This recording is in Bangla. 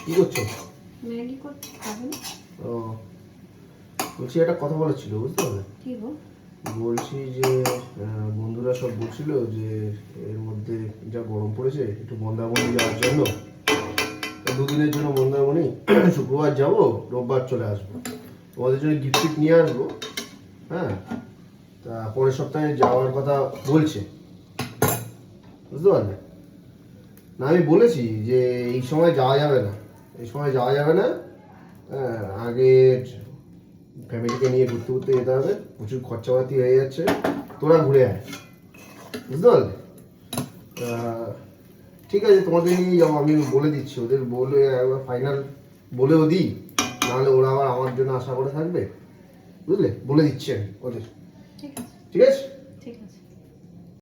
কি করছো? ম্যাগি করতে খাবেন? ও বলছি একটা কথা বলার ছিল, বুঝতে পারলে? কি গো? বলছি যে বন্ধুরা সব বলছিল যে এর মধ্যে যা গরম পড়েছে একটু মন্দারমণি যাওয়ার জন্য। দুদিনের জন্য মন্দারমণি, শুক্রবার যাব, রোববার চলে আসবো। তোমাদের জন্য গিফট নিয়ে আসবো। হ্যাঁ, তা পরের সপ্তাহে যাওয়ার কথা বলছে, বুঝতে পারলে? না আমি বলেছি যে এই সময় যাওয়া যাবে না, এই সময় যাওয়া যাবে না। হ্যাঁ, আগে ফ্যামিলিকে নিয়ে ঘুরতে ঘুরতে যেতে হবে, প্রচুর খরচাপাতি হয়ে যাচ্ছে। তোরা ঘুরে আয়, বুঝতে পারলে? ঠিক আছে, তোমাদের নিয়ে যাবো, আমি বলে দিচ্ছি, ওদের বলে একবার ফাইনাল বলেও দিই, নাহলে ওরা আবার আমার জন্য আশা করে থাকবে। বুঝলে, বলে দিচ্ছি আমি ওদের। ঠিক আছে।